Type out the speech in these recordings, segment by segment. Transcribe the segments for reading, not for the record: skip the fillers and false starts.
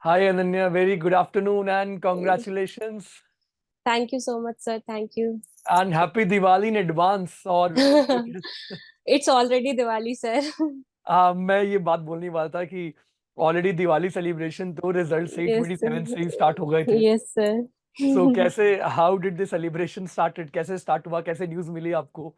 Hi Ananya, very good afternoon and congratulations thank you so much sir, thank you. and happy Diwali in advance। और it's already Diwali sir. मैं ये बात बोलने वाला था कि ऑलरेडी दिवाली सेलिब्रेशन तो रिजल्ट से यस 27 सर, से ही स्टार्ट हो गए थे। Yes sir. सो कैसे, how did the celebration started, कैसे स्टार्ट हुआ, कैसे न्यूज़ मिली आपको?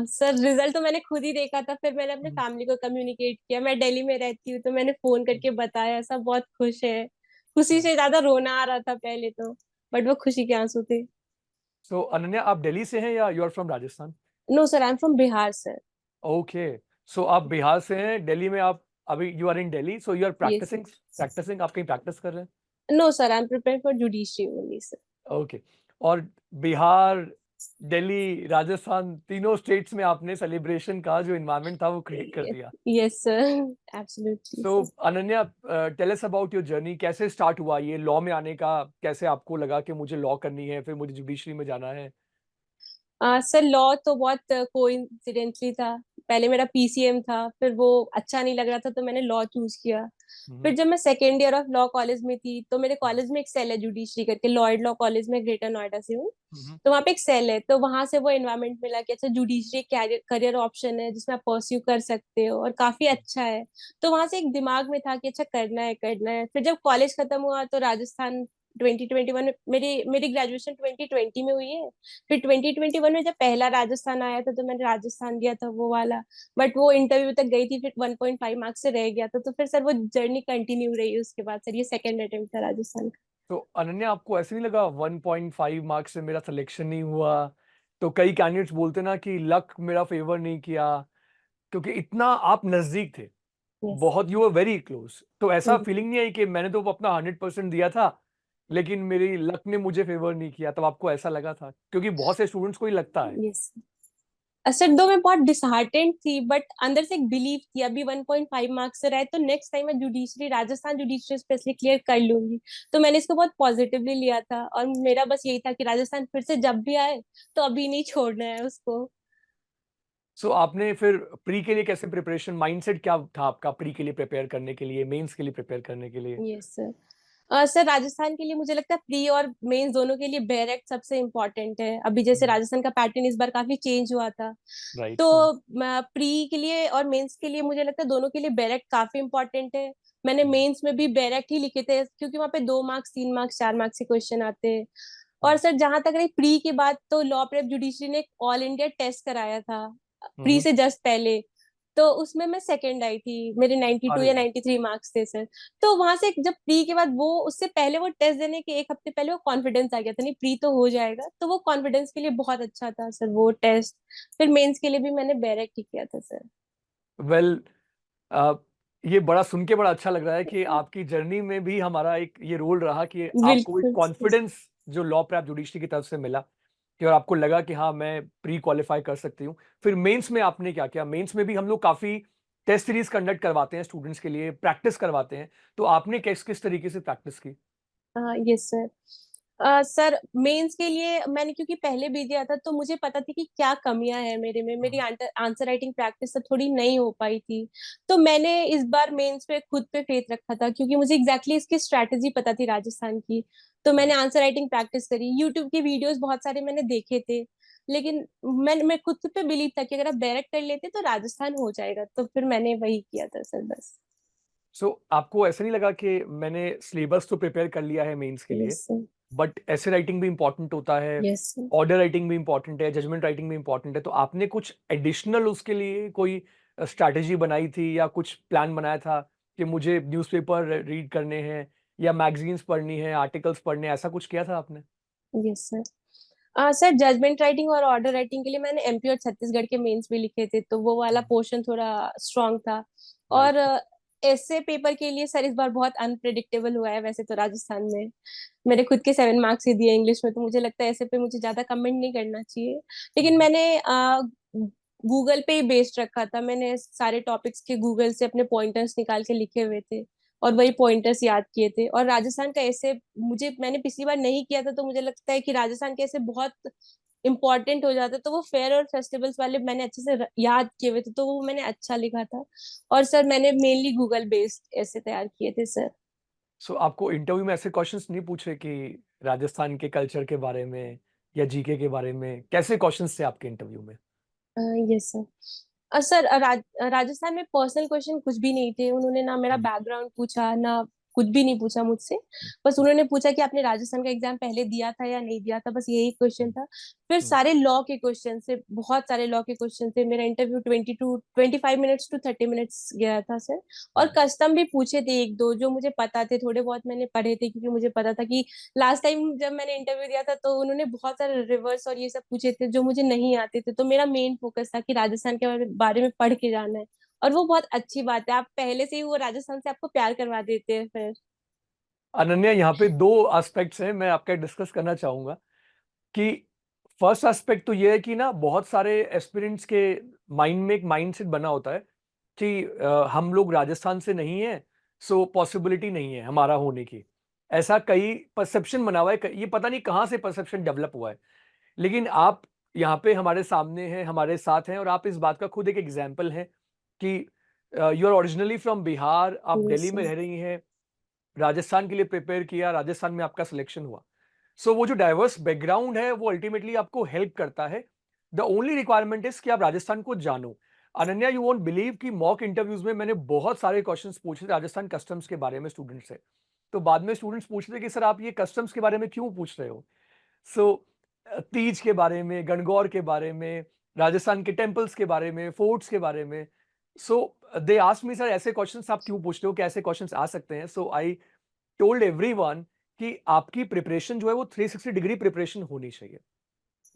सर रिजल्ट तो मैंने खुद ही देखा था, फिर मैंने अपने हम्म, फैमिली को कम्युनिकेट किया। मैं दिल्ली में रहती हूँ तो मैंने फोन करके बताया, सब बहुत खुश है। खुशी हम्म। से ज्यादा रोना आ रहा था पहले तो, बट वो खुशी के आंसू थे। सो अनन्या, आप दिल्ली से हैं या you are from Rajasthan? No sir, I am from Bihar sir. Okay. So आप बिहार से हैं, दिल्ली में आप अभी you are in Delhi, so you are yes sir. Practising practising आप कहीं प्रैक्टिस कर रहे हैं? No sir, I am prepare for judiciary only sir. Okay. और बिहार, दिल्ली, राजस्थान, तीनों स्टेट्स में आपने सेलिब्रेशन का जो एनवायरनमेंट था वो क्रिएट कर दिया। Yes sir, absolutely so sir. Ananya, tell us about your journey, कैसे स्टार्ट हुआ ये लॉ में आने का? कैसे आपको लगा कि मुझे लॉ करनी है, फिर मुझे जुडिशरी में जाना है? सर लॉ तो बहुत कोइंसिडेंटली था। पहले मेरा पीसीएम था, फिर वो अच्छा नहीं लग रहा था तो मैंने लॉ चूज किया। हम्म, फिर जब मैं second year of law college में थी तो मेरे हम्म, कॉलेज में एक सेल है जुडिशरी करके, लॉयड लॉ कॉलेज में, ग्रेटर नोएडा से हूँ। हम्म, तो वहाँ पे एक सेल है, तो वहां से वो एनवायरमेंट मिला कि अच्छा जुडिशरी कैरियर करियर ऑप्शन है जिसमें आप परस्यू कर सकते हो और काफी अच्छा है। तो वहां से एक दिमाग में था कि अच्छा करना है करना है। फिर जब कॉलेज खत्म हुआ तो राजस्थान 2021 मेरी मेरी ग्रेजुएशन 2020 में हुई है। फिर 2021 में जब पहला राजस्थान आया था तो मैंने राजस्थान दिया था वो वाला। बट वो इंटरव्यू तक गई थी, फिर 1.5 मार्क्स से रह गया था, तो फिर सर वो जर्नी कंटिन्यू रही उसके बाद। सर ये सेकंड अटेम्प्ट था राजस्थान का। तो अनन्या, आपको ऐसे नहीं लगा 1.5 मार्क्स से मेरा सिलेक्शन नहीं हुआ? तो कई कैंडिडेट्स बोलते ना कि लक मेरा फेवर नहीं किया, क्योंकि इतना आप नजदीक थे, यस। बहुत, यू आर वेरी क्लोज। तो ऐसा फीलिंग नहीं आई कि मैंने तो अपना 100% दिया था लेकिन मेरी लक ने मुझे फेवर नहीं किया? तब आपको ऐसा लगा था? क्योंकि बहुत से स्टूडेंट्स को ही लगता है। यस सर, दो मैं बहुत डिसहार्टेंड थी बट अंदर से एक बिलीव थी अभी 1.5 मार्क्स से रहे तो नेक्स्ट टाइम मैं judiciary Rajasthan judiciary specially clear कर लूंगी। तो मैंने इसको बहुत पॉजिटिवली लिया था और मेरा बस यही था कि राजस्थान फिर से जब भी आए तो अभी नहीं छोड़ना है उसको। सो आपने फिर प्री के लिए कैसे प्रिपरेशन, माइंडसेट क्या था आपका प्री के लिए प्रिपेयर करने के लिए, मेंस के लिए प्रिपेयर करने के लिए? Yes sir. सर राजस्थान के लिए मुझे लगता है प्री और मेंस दोनों के लिए बैरेक्ट सबसे इम्पोर्टेंट है। अभी जैसे राजस्थान का पैटर्न इस बार काफी चेंज हुआ था। राइट। तो प्री के लिए और मेंस के लिए मुझे लगता है दोनों के लिए बैरेक्ट काफी इंपॉर्टेंट है। मैंने मेंस में भी बैरेक्ट ही लिखे थे क्योंकि वहाँ पे 2 मार्क्स 3 मार्क्स 4 मार्क्स के क्वेश्चन आते हैं। और सर जहां तक रही प्री की बात, तो लॉ प्रेप जुडिशरी ने एक ऑल इंडिया टेस्ट कराया था प्री से जस्ट पहले। तो उसमें मैं सेकंड आई थी, मेरे 92 अरे या वाह। 93 मार्क्स थे सर। तो वहां से जब प्री के बाद वो, उससे पहले वो टेस्ट देने के एक हफ्ते पहले वो कॉन्फिडेंस आ गया था, नहीं प्री तो हो जाएगा, तो वो कॉन्फिडेंस के लिए बहुत अच्छा था सर वो टेस्ट। फिर मेंस के लिए भी मैंने बैरेक्ट ही किया था सर। वेल, ये बड़ा सुन के बड़ा अच्छा लग रहा है कि आपकी जर्नी में भी हमारा एक ये रोल रहा कि आपको एक बिल्कुल। कॉन्फिडेंस जो लॉ प्रैप जुडिशरी की तरफ से मिला, कि और आपको लगा कि हाँ मैं प्री क्वालिफाई कर सकती हूँ। फिर मेंस में आपने क्या किया? मेंस में भी हम लोग काफी टेस्ट सीरीज कंडक्ट करवाते हैं, स्टूडेंट्स के लिए प्रैक्टिस करवाते हैं। तो आपने किस किस तरीके से प्रैक्टिस की? Yes sir. सर मेंस के लिए मैंने क्योंकि पहले भी दिया था तो मुझे पता थी कि क्या कमियां हैं मेरे में, मेरी आंसर राइटिंग प्रैक्टिस से थोड़ी नहीं हो पाई थी। तो मैंने इस बार मेंस पे खुद पे फेथ रखा था क्योंकि मुझे एग्जैक्टली इसकी स्ट्रैटेजी पता थी राजस्थान की। तो मैंने आंसर राइटिंग प्रैक्टिस करी, यूट्यूब के वीडियोस बहुत सारे मैंने देखे थे। लेकिन मैं खुद पे बिलीव था कि अगर आप डायरेक्ट कर लेते तो राजस्थान हो जाएगा, तो फिर मैंने वही किया था सर बस। सो आपको ऐसा नहीं लगा कि मैंने सिलेबस तो प्रिपेयर कर लिया है मेंस के लिए, यस सर। बट ऐसे राइटिंग भी इंपॉर्टेंट होता है, यस सर। ऑर्डर राइटिंग भी इंपॉर्टेंट है, जजमेंट राइटिंग भी इंपॉर्टेंट है, तो आपने कुछ एडिशनल उसके लिए कोई स्ट्रैटेजी बनाई थी या कुछ प्लान बनाया था कि मुझे न्यूज़पेपर रीड करने हैं या मैगजीन्स पढ़नी है, आर्टिकल्स पढ़ने हैं, ऐसा कुछ किया था आपने? Yes sir. Sir judgement writing और ऑर्डर राइटिंग के लिए मैंने एमपी और छत्तीसगढ़ के मेंस भी लिखे थे, तो वो वाला पोर्शन थोड़ा स्ट्रांग था। और राइट। ऐसे पेपर के लिए सर इस बार बहुत अनप्रिडिक्टेबल हुआ है वैसे तो राजस्थान में। मेरे खुद के 7 मार्क्स ही दिए इंग्लिश में, तो मुझे लगता है ऐसे पे मुझे ज्यादा कमेंट नहीं करना चाहिए। लेकिन मैंने गूगल पे ही बेस्ड रखा था, मैंने सारे टॉपिक्स के गूगल से अपने पॉइंटर्स निकाल के लिखे हुए थे और वही पॉइंटर्स याद किए थे। और राजस्थान का ऐसे मुझे, मैंने पिछली बार नहीं किया था तो मुझे लगता है कि राजस्थान के ऐसे बहुत इंपॉर्टेंट हो जाता, तो वो फेयर और फेस्टिवल्स वाले मैंने अच्छे से याद किए हुए थे, तो वो मैंने अच्छा लिखा था। और सर मैंने मेनली गूगल बेस्ड ऐसे तैयार किए थे सर। सो आपको इंटरव्यू में ऐसे क्वेश्चंस नहीं पूछे कि राजस्थान के कल्चर के बारे में या जीके के बारे में? कैसे क्वेश्चंस थे आपके इंटरव्यू में? Yes sir. सर राजस्थान में पर्सनल क्वेश्चन कुछ भी नहीं थे। उन्होंने ना मेरा हुँ, बैकग्राउंड पूछा, ना कुछ भी नहीं पूछा मुझसे। बस हुँ, उन्होंने पूछा कि आपने राजस्थान का एग्जाम पहले दिया था या नहीं दिया था, बस यही क्वेश्चन हुँ, था। फिर हुँ, सारे लॉ के क्वेश्चन थे, बहुत सारे लॉ के क्वेश्चन थे। मेरा इंटरव्यू 25 मिनट्स टू 30 मिनट्स गया था सर। और हुँ, कस्टम भी पूछे थे एक दो, जो मुझे पता थे, थोड़े बहुत मैंने पढ़े थे, क्योंकि मुझे पता था कि लास्ट टाइम जब मैंने इंटरव्यू दिया था तो उन्होंने बहुत सारे रिवर्स और ये सब पूछे थे जो मुझे नहीं आते थे। तो मेरा मेन फोकस था कि राजस्थान के बारे में पढ़ के जाना है। और वो बहुत अच्छी बात है, आप पहले से ही वो राजस्थान से आपको प्यार करवा देते हैं फिर। अनन्या, यहाँ पे 2 एस्पेक्ट्स हैं, मैं आपका डिस्कस करना चाहूँगा कि फर्स्ट एस्पेक्ट तो ये है कि ना बहुत सारे एस्पिरेंट्स के माइंड में एक माइंडसेट बना होता है कि हम लोग राजस्थान से नहीं हैं, सो पॉसिबिलिटी नहीं है हमारा होने की। ऐसा कई परसेप्शन बना हुआ है, ये पता नहीं कहाँ से परसेप्शन डेवलप हुआ है। लेकिन आप यहाँ पे हमारे सामने हैं, हमारे साथ हैं और आप इस बात का खुद एक एग्जाम्पल हैं कि you are originally from Bihar, आप यस दिल्ली में सर। रह रही हैं, राजस्थान के लिए प्रिपेयर किया, राजस्थान में आपका सिलेक्शन हुआ। सो वो जो डाइवर्स बैकग्राउंड है वो अल्टीमेटली आपको हेल्प करता है। द ओनली रिक्वायरमेंट इज कि आप राजस्थान को जानो। अनन्या, यू वोंट बिलीव कि मॉक इंटरव्यूज में मैंने बहुत सारे क्वेश्चंस पूछे थे राजस्थान कस्टम्स के बारे में स्टूडेंट से। तो बाद में स्टूडेंट्स पूछ रहे थे कि सर आप ये कस्टम्स के बारे में क्यों पूछ रहे हो? सो तीज के बारे में, गणगौर के बारे में, राजस्थान के टेम्पल्स के बारे में, फोर्ट्स के बारे में। सो दे आस्क्ड मी, सर ऐसे क्वेश्चंस आप क्यों पूछते हो? क्या ऐसे क्वेश्चंस आ सकते हैं? सो आई टोल्ड एवरीवन कि आपकी प्रिपरेशन जो है वो 360 डिग्री प्रिपरेशन होनी चाहिए।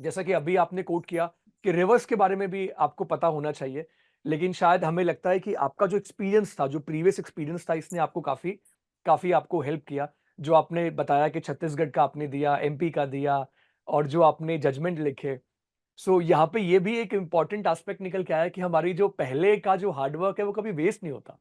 जैसा कि अभी आपने कोट किया कि रिवर्स के बारे में भी आपको पता होना चाहिए। लेकिन शायद हमें लगता है कि आपका जो एक्सपीरियंस था, जो प्रीवियस एक्सपीरियंस था, इसने आपको काफ़ी काफ़ी आपको हेल्प किया। जो आपने बताया कि छत्तीसगढ़ का आपने दिया, एमपी का दिया और जो आपने जजमेंट लिखे। सो यहाँ पे ये भी एक इम्पोर्टेंट एस्पेक्ट निकल के आया कि हमारी जो पहले का जो हार्ड वर्क है, वो कभी वेस्ट नहीं होता।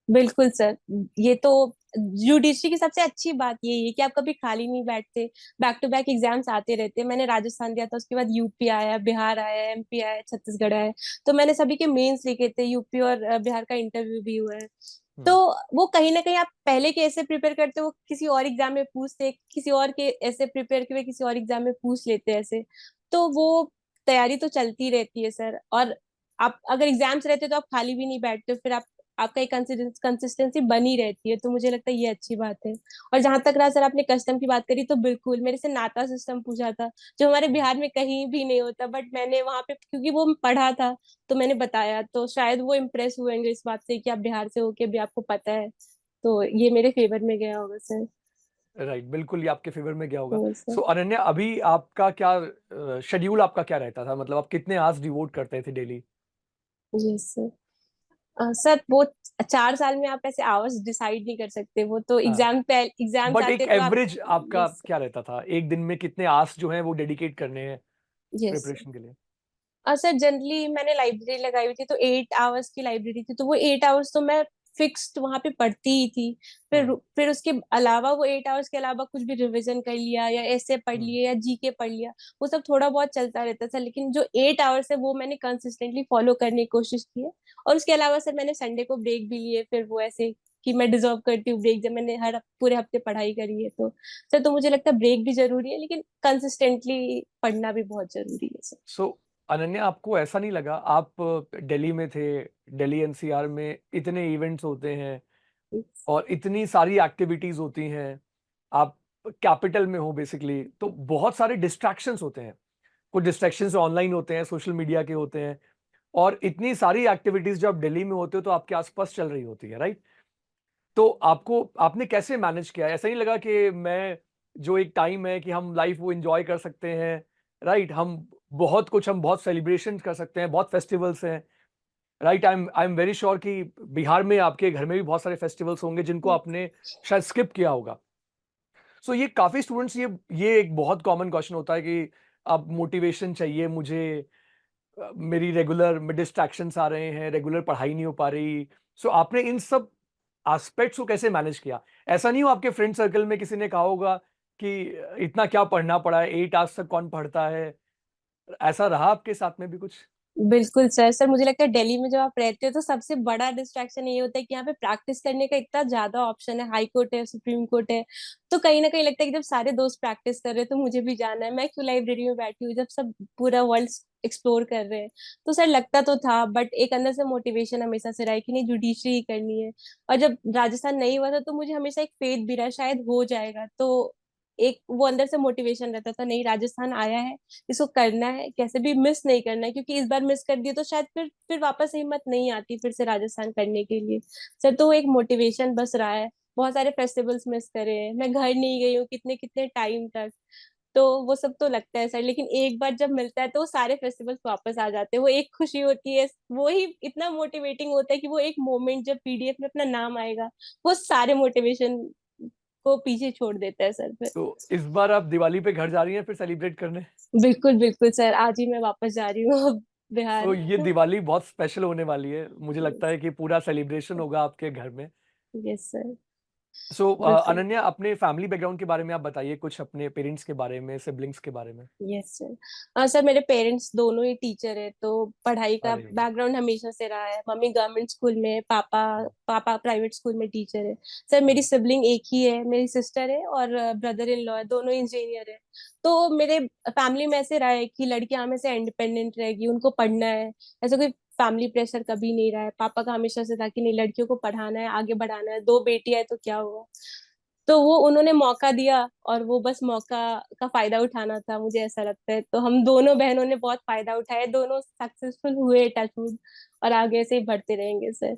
बिल्कुल सर। ये तो जुडिशरी की सबसे अच्छी बात यही है कि आप कभी खाली नहीं बैठते। बैक टू बैक एग्जाम्स आते रहते हैं। मैंने राजस्थान दिया था, उसके बाद यूपी आया, बिहार आया, एमपी आया, छत्तीसगढ़ आया। तो मैंने सभी के मेंस लिखे थे, यूपी और बिहार का इंटरव्यू भी हुआ है। तो हुँ, वो कहीं ना कहीं आप पहले के ऐसे प्रिपेयर करते हो, किसी और एग्जाम में पूछते, किसी और के ऐसे प्रिपेयर के हुए किसी और एग्जाम में पूछ लेते हैं ऐसे। तो वो तैयारी तो चलती रहती है सर। और आप अगर एग्जाम्स रहते तो आप खाली भी नहीं बैठते, फिर आप आपका एक कंसिस्टेंसी बनी रहती है। तो मुझे लगता है ये अच्छी बात है। और जहां तक रहा सर आपने कस्टम की बात करी, तो बिल्कुल मेरे से नाता सिस्टम पूछा था, जो हमारे हुँ। बिहार में कहीं भी नहीं होता। बट मैंने वहां पे क्योंकि वो पढ़ा था, तो मैंने बताया, तो शायद वो इम्प्रेस हुएंगे इस बात से कि आप बिहार से होके भी आपको पता है। तो ये मेरे फेवर में गया होगा सर। राइट, बिल्कुल ये आपके फ़ेवर में गया होगा। तो सर। सो अनन्या, अभी आपका क्या शेड्यूल आपका क्या रहता था? मतलब आप कितने आवर्स डिवोट करते थे डेली? Yes sir. सर वो 4 साल में आप ऐसे आवर्स डिसाइड नहीं कर सकते। वो तो हाँ, एग्जाम्स बट आते एक तो आप। एवरेज आपका यस। क्या रहता था? एक दिन में कितने आवर्स जो हैं वो डेडिकेट करने हैं यस। प्रिपरेशन के लिए? सर जनरली मैंने लाइब्रेरी लगाई हुई थी, तो 8 आवर्स की लाइब्रेरी थी, तो वो 8 आवर्स तो मैं फिक्स्ड वहां पे पढ़ती ही थी। हुँ, फिर उसके अलावा वो 8 आवर्स के अलावा कुछ भी रिवीजन कर लिया, या ऐसे पढ़ हुँ। लिए, या जीके पढ़ लिया। वो सब थोड़ा बहुत चलता रहता था, लेकिन जो 8 आवर्स है वो मैंने कंसिस्टेंटली फॉलो करने की कोशिश की है। और उसके अलावा सर मैंने संडे को ब्रेक भी लिए, फिर वो ऐसे कि मैं डिजर्व करती हूँ ब्रेक, जब मैंने हर पूरे हफ्ते पढ़ाई करी है तो। सर तो मुझे लगता है ब्रेक भी जरूरी है, लेकिन कंसिस्टेंटली पढ़ना भी बहुत जरूरी है सर। सो अनन्या, आपको ऐसा नहीं लगा, आप दिल्ली में थे, दिल्ली एनसीआर में इतने इवेंट्स होते हैं और इतनी सारी एक्टिविटीज़ होती हैं, आप कैपिटल में हो बेसिकली, तो बहुत सारे डिस्ट्रैक्शंस होते हैं। कुछ डिस्ट्रैक्शंस ऑनलाइन होते हैं, सोशल मीडिया के होते हैं और इतनी सारी एक्टिविटीज़ जब आप दिल्ली में होते हो तो आपके आस-पास चल रही होती है, राइट? तो आपको आपने कैसे मैनेज किया? ऐसा नहीं लगा कि मैं जो एक टाइम है कि हम लाइफ़ वो एन्जॉय कर सकते हैं, राइट? हम बहुत सेलिब्रेशंस कर सकते हैं, बहुत फेस्टिवल्स हैं, right? I am very sure कि बिहार में आपके घर में भी बहुत सारे फेस्टिवल्स होंगे जिनको आपने शायद स्किप किया होगा। सो ये काफ़ी स्टूडेंट्स ये एक बहुत कॉमन क्वेश्चन होता है कि अब मोटिवेशन चाहिए मुझे, मेरी रेगुलर में डिस्ट्रैक्शंस आ रहे हैं, रेगुलर पढ़ाई नहीं हो पा रही। सो आपने इन सब एस्पेक्ट्स को कैसे मैनेज किया? ऐसा नहीं हो आपके फ्रेंड सर्कल में किसी ने कहा होगा कि इतना क्या पढ़ना पड़ा है, 8 आवर्स तक कौन पढ़ता है? ऐसा रहा आपके साथ में भी कुछ? बिल्कुल सर। सर मुझे लगता है दिल्ली में जब आप रहते हो तो सबसे बड़ा डिस्ट्रैक्शन ये होता है कि यहाँ पे प्रैक्टिस करने का इतना ज्यादा ऑप्शन है, हाई कोर्ट है, सुप्रीम कोर्ट है। तो कहीं ना कहीं लगता है कि जब सारे दोस्त प्रैक्टिस कर रहे हैं तो मुझे भी जाना है, मैं क्यों लाइब्रेरी में बैठी हूँ जब सब पूरा वर्ल्ड एक्सप्लोर कर रहे हैं। तो सर लगता तो था, बट एक अंदर से मोटिवेशन हमेशा से रहा है कि नहीं जुडिशरी ही करनी है। और जब राजस्थान नहीं हुआ था तो मुझे हमेशा एक फेथ भी रहा शायद हो जाएगा, तो एक वो अंदर से मोटिवेशन रहता था, नहीं राजस्थान आया है, इसको करना है, कैसे भी मिस नहीं करना है, क्योंकि इस बार मिस कर दिया तो शायद फिर वापस हिम्मत नहीं आती फिर से राजस्थान करने के लिए। सर तो वो एक मोटिवेशन बस रहा है। बहुत सारे फेस्टिवल्स मिस करे हैं, मैं घर नहीं गई हूँ कितने कितने टाइम तक। तो वो सब तो लगता है सर, लेकिन एक बार जब मिलता है तो वो सारे फेस्टिवल्स वापस आ जाते हैं, वो एक खुशी होती है, वो ही इतना मोटिवेटिंग होता है कि वो एक मोमेंट जब पीडीएफ में अपना नाम आएगा, वो सारे मोटिवेशन को पीछे छोड़ देता है सर फिर। तो इस बार आप दिवाली पे घर जा रही हैं फिर सेलिब्रेट करने? बिल्कुल बिल्कुल सर, आज ही मैं वापस जा रही हूँ अब तो बिहार। ये दिवाली बहुत स्पेशल होने वाली है, मुझे लगता है कि पूरा सेलिब्रेशन होगा आपके घर में। Yes sir. सो बिल्कुल। अनन्या, अपने फैमिली बैकग्राउंड के बारे में आप बताइए, कुछ अपने पेरेंट्स के बारे में, सिबलिंग्स के बारे में। Yes sir. सर मेरे पेरेंट्स दोनों ही टीचर है, तो पढ़ाई का अरे वाह। बैकग्राउंड हमेशा से रहा है। मम्मी गवर्नमेंट स्कूल में, पापा पापा प्राइवेट स्कूल में टीचर है। सर मेरी सिबलिंग एक ही है, मेरी सिस्टर है और ब्रदर इन लॉ है, दोनों इंजीनियर है। तो मेरे फैमिली में ऐसे रहा है कि लड़कियां हमेशा इंडिपेंडेंट रहेगी, उनको पढ़ना है। ऐसा कोई फैमिली प्रेशर कभी नहीं रहा है। पापा का हमेशा से था कि नहीं लड़कियों को पढ़ाना है, आगे बढ़ाना है, दो बेटियां है तो क्या हुआ। तो वो उन्होंने मौका दिया और वो बस मौका का फायदा उठाना था, मुझे ऐसा लगता है। तो हम दोनों बहनों ने बहुत फायदा उठाया, दोनों सक्सेसफुल हुए टचवुड, और आगे से ही बढ़ते रहेंगे सर।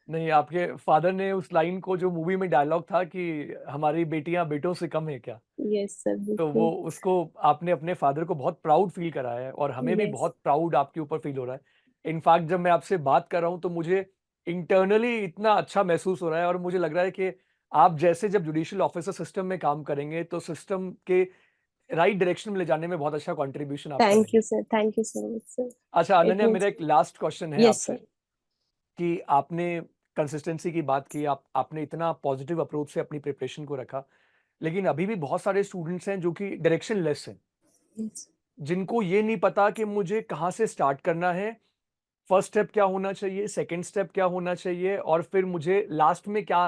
नहीं, आपके फादर ने उस लाइन को, जो मूवी में डायलॉग था कि हमारी बेटियां बेटों से कम है क्या, यस सर तो वो बिल्कुल। उसको आपने अपने फादर को बहुत प्राउड फील कराया है, और हमें भी यस। बहुत प्राउड आपके ऊपर फील हो रहा है। इनफैक्ट जब मैं आपसे बात कर रहा हूं तो मुझे इंटरनली इतना अच्छा महसूस हो रहा है, और मुझे लग रहा है कि आप जैसे जब जुडिशियल ऑफिसर सिस्टम में काम करेंगे तो सिस्टम के राइट डायरेक्शन में ले जाने में बहुत अच्छा कंट्रीब्यूशन आपका थैंक रहेगा। You sir, thank you so much sir. अच्छा इट अनन्या, मेरा मीन्स। एक लास्ट क्वेश्चन है यस आपसे सर। कि आपने कंसिस्टेंसी की बात की, आपने इतना पॉजिटिव अप्रोच से अपनी प्रिपरेशन को रखा, लेकिन अभी भी बहुत सारे स्टूडेंट्स हैं जो कि डायरेक्शन लेस हैं, यस। जिनको ये नहीं पता कि मुझे कहाँ से स्टार्ट करना है, फर्स्ट स्टेप क्या होना चाहिए, सेकंड स्टेप क्या होना चाहिए, और फिर मुझे लास्ट में क्या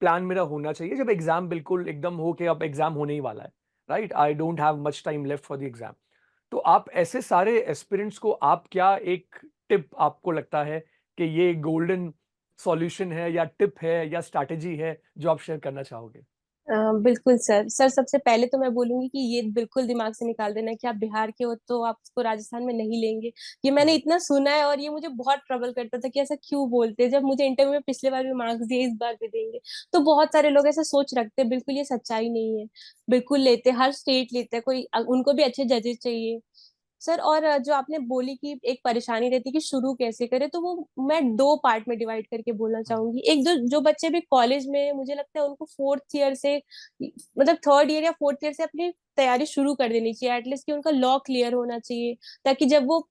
प्लान मेरा होना चाहिए जब एग्जाम बिल्कुल एकदम हो के अब एग्जाम होने ही वाला है। Right, I don't have much time left for the exam. तो आप ऐसे सारे एस्पिरेंट्स को आप क्या एक टिप आपको लगता है कि ये गोल्डन सॉल्यूशन है या टिप है या स्ट्रैटेजी है जो आप शेयर करना चाहोगे? बिल्कुल सर। सर सबसे पहले तो मैं बोलूंगी कि ये बिल्कुल दिमाग से निकाल देना कि आप बिहार के हो तो आप उसको राजस्थान में नहीं लेंगे। ये मैंने हम्म। इतना सुना है और ये मुझे बहुत ट्रबल करता था कि ऐसा क्यों बोलते हैं। जब मुझे इंटरव्यू में पिछले बार भी मार्क्स दिए, इस बार भी देंगे। तो बहुत सारे लोग ऐसा सोच रखते हैं, बिल्कुल ये सच्चाई नहीं है। बिल्कुल लेते, हर स्टेट लेते हैं, कोई उनको भी अच्छे जजेस चाहिए सर। और जो आपने बोली कि एक परेशानी रहती है कि शुरू कैसे करें, तो वो मैं दो पार्ट में डिवाइड करके बोलना हम्म। चाहूंगी। एक, जो जो बच्चे भी कॉलेज में हैं, मुझे लगता है उनको फोर्थ ईयर से, मतलब थर्ड ईयर या फोर्थ ईयर से अपनी तैयारी शुरू कर देनी चाहिए एटलीस्ट, कि उनका लॉ क्लियर होना चाहिए, ताकि जब वो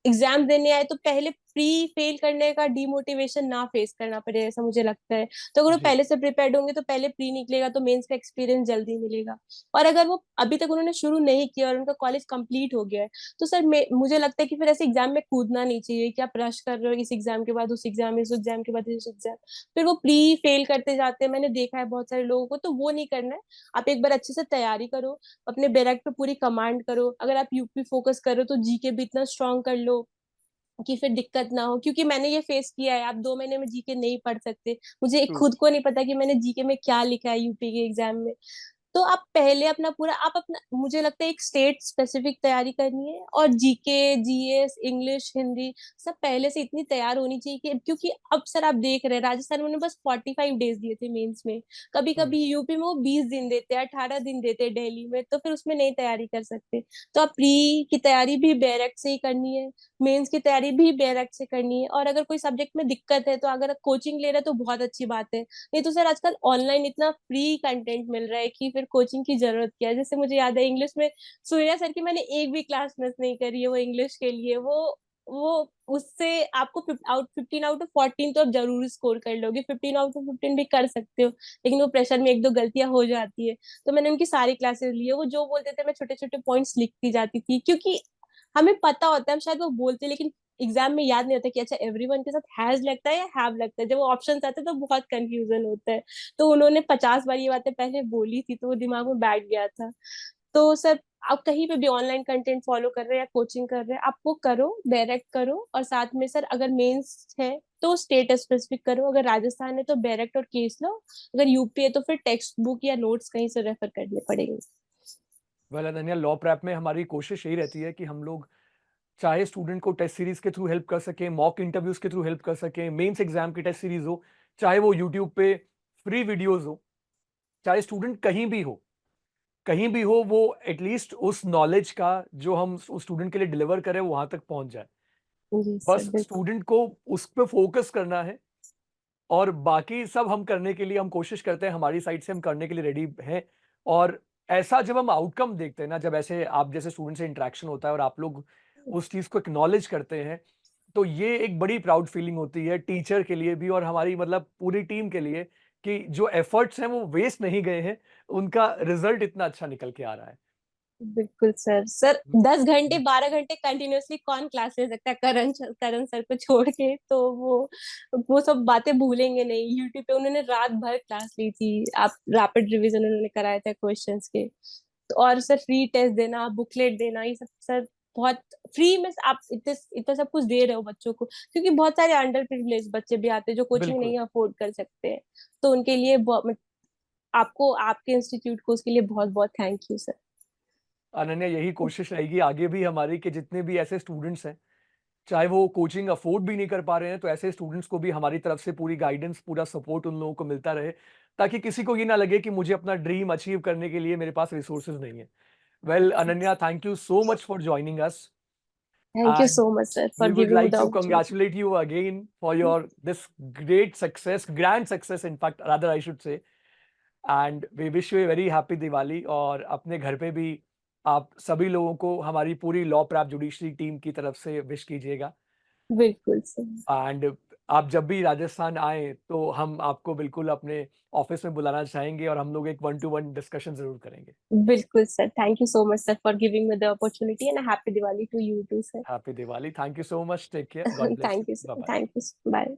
एग्जाम देने आए तो पहले प्री फेल करने का डिमोटिवेशन ना फेस करना पड़े, ऐसा मुझे लगता है। तो अगर वो जी। पहले से प्रिपेयर्ड होंगे तो पहले प्री निकलेगा तो मेंस का एक्सपीरियंस जल्दी मिलेगा। और अगर वो अभी तक उन्होंने शुरू नहीं किया और उनका कॉलेज कंप्लीट हो गया है, तो सर मुझे लगता है कि फिर ऐसे एग्जाम में कूदना नहीं चाहिए कि आप रश कर रहे हो, इस एग्जाम के बाद उस एग्जाम, इस एग्जाम के बाद इस एग्जाम, फिर वो प्री फेल करते जाते हैं। मैंने देखा है बहुत सारे लोगों को, तो वो नहीं करना है। आप एक बार अच्छे से तैयारी करो, अपने बैरक पे पूरी कमांड करो। अगर आप यूपी फोकस करो तो जीके भी इतना स्ट्रांग कर लो कि फिर दिक्कत ना हो, क्योंकि मैंने ये फेस किया है। आप 2 महीने में जीके नहीं पढ़ सकते। मुझे ट्रू। खुद को नहीं पता कि मैंने जीके में क्या लिखा है यूपी के एग्जाम में। तो आप पहले अपना पूरा, आप अपना, मुझे लगता है एक स्टेट स्पेसिफिक तैयारी करनी है, और जीके, जीएस, इंग्लिश, हिंदी सब पहले से इतनी तैयार होनी चाहिए कि, क्योंकि अब सर आप देख रहे हैं राजस्थान में उन्होंने बस 45 डेज दिए थे मेंस में। कभी हम्म। कभी यूपी में वो 20 दिन देते हैं, 18 दिन देते हैं दिल्ली में, तो फिर उसमें नहीं तैयारी कर सकते। तो आप प्री की तैयारी भी बैरक से ही करनी है, मेंस की तैयारी भी बैरक से करनी है। और अगर कोई सब्जेक्ट में दिक्कत है तो अगर कोचिंग ले रहे हैं तो बहुत अच्छी बात है, नहीं तो सर आजकल ऑनलाइन इतना फ्री कंटेंट मिल रहा है कि फिर कोचिंग की जरूरत क्या है। जैसे मुझे याद है इंग्लिश में सूर्या सर की मैंने एक भी क्लास मिस नहीं करी है, वो इंग्लिश के लिए, वो उससे आपको 15 आउट ऑफ 14 तो आप जरूर स्कोर कर लोगे, 15 आउट ऑफ 15 भी कर सकते हो, लेकिन वो प्रेशर में एक दो गलतियां हो जाती है। तो मैंने उनकी सारी क्लासेस ली है, वो जो बोलते थे मैं छोटे छोटे पॉइंट्स लिखती जाती थी, क्योंकि हमें पता होता है, हम शायद वो बोलते हैं, लेकिन एग्जाम में याद नहीं होता कि अच्छा एवरीवन के साथ हैज लगता है या हैव लगता है। जब वो ऑप्शन आते हैं तो बहुत कंफ्यूजन होता है। तो उन्होंने 50 बार ये बातें पहले बोली थी, तो वो दिमाग में बैठ गया था। तो सर, आप कहीं पे भी ऑनलाइन कंटेंट फॉलो कर रहे हैं या कोचिंग कर रहे हैं, आप वो करो, डायरेक्ट करो। और साथ में सर, अगर मेंस है तो स्टेट स्पेसिफिक करो, अगर राजस्थान है तो डायरेक्ट और केस लो, अगर यूपी है तो फिर टेक्स्ट बुक या नोट्स कहीं से रेफर करने पड़ेंगे। वेल अनन्या, लॉ प्रैप में हमारी कोशिश यही रहती है कि हम लोग चाहे स्टूडेंट को टेस्ट सीरीज के थ्रू हेल्प कर सकें, मॉक इंटरव्यूज के थ्रू हेल्प कर सकें, मेंस एग्जाम की टेस्ट सीरीज हो, चाहे वो यूट्यूब पे फ्री वीडियोस हो, चाहे स्टूडेंट कहीं भी हो, वो एटलीस्ट उस नॉलेज का जो हम उस स्टूडेंट के लिए डिलीवर करें वो वहां तक पहुंच जाए। जी सर, बस बिल्कुल। स्टूडेंट को उस पर फोकस करना है, और बाकी सब हम करने के लिए हम कोशिश करते हैं, हमारी साइड से हम करने के लिए रेडी हैं। और ऐसा जब हम आउटकम देखते हैं ना, जब ऐसे आप जैसे स्टूडेंट से इंटरेक्शन होता है और आप लोग उस चीज को एक्नॉलेज करते हैं, तो ये एक बड़ी प्राउड फीलिंग होती है टीचर के लिए भी और हमारी मतलब पूरी टीम के लिए, कि जो एफर्ट्स हैं वो वेस्ट नहीं गए हैं, उनका रिजल्ट इतना अच्छा निकल के आ रहा है। बिल्कुल सर। सर, 10 घंटे 12 घंटे कंटिन्यूअसली कौन क्लास ले सकता है, करण सर को छोड़ के? तो वो सब बातें भूलेंगे नहीं। यूट्यूब पे उन्होंने रात भर क्लास ली थी, आप रैपिड रिवीजन उन्होंने कराया था क्वेश्चंस के। तो और सर, फ्री टेस्ट देना, बुकलेट देना, ये सब सर बहुत फ्री में आप इतने इतना सब कुछ दे रहे हो बच्चों को, क्योंकि बहुत सारे अंडर प्रिविलेज बच्चे भी आते हैं जो कोचिंग बिल्कुल। नहीं अफोर्ड कर सकते हैं। तो उनके लिए आपको, आपके इंस्टीट्यूट को उसके लिए बहुत बहुत थैंक यू सर। अनन्या, यही कोशिश रहेगी आगे भी हमारी कि जितने भी ऐसे स्टूडेंट्स हैं, चाहे वो कोचिंग अफोर्ड भी नहीं कर पा रहे हैं, तो ऐसे स्टूडेंट्स को भी हमारी तरफ से पूरी गाइडेंस, पूरा सपोर्ट उन लोगों को मिलता रहे, ताकि किसी को ये ना लगे कि मुझे अपना ड्रीम अचीव करने के लिए मेरे पास रिसोर्सेज नहीं है। Well Ananya, thank you so much for joining us, thank you and so much sir for we would giving me like the to opportunity. congratulate you again for your this great success, grand success, in fact, rather I should say, and we wish you a very happy Diwali। और अपने घर पे भी आप सभी लोगों को हमारी पूरी लॉ प्रैप जुडिशरी टीम की तरफ से विश कीजिएगा। बिल्कुल सर। एंड आप जब भी राजस्थान आए तो हम आपको बिल्कुल अपने ऑफिस में बुलाना चाहेंगे और हम लोग एक 1-to-1 डिस्कशन जरूर करेंगे। बिल्कुल sir, thank you so much sir for giving me the opportunity, and happy Diwali to you too sir. Happy Diwali, thank you so much, take care, God bless thank you, you bye sir, bye. Thank you, bye.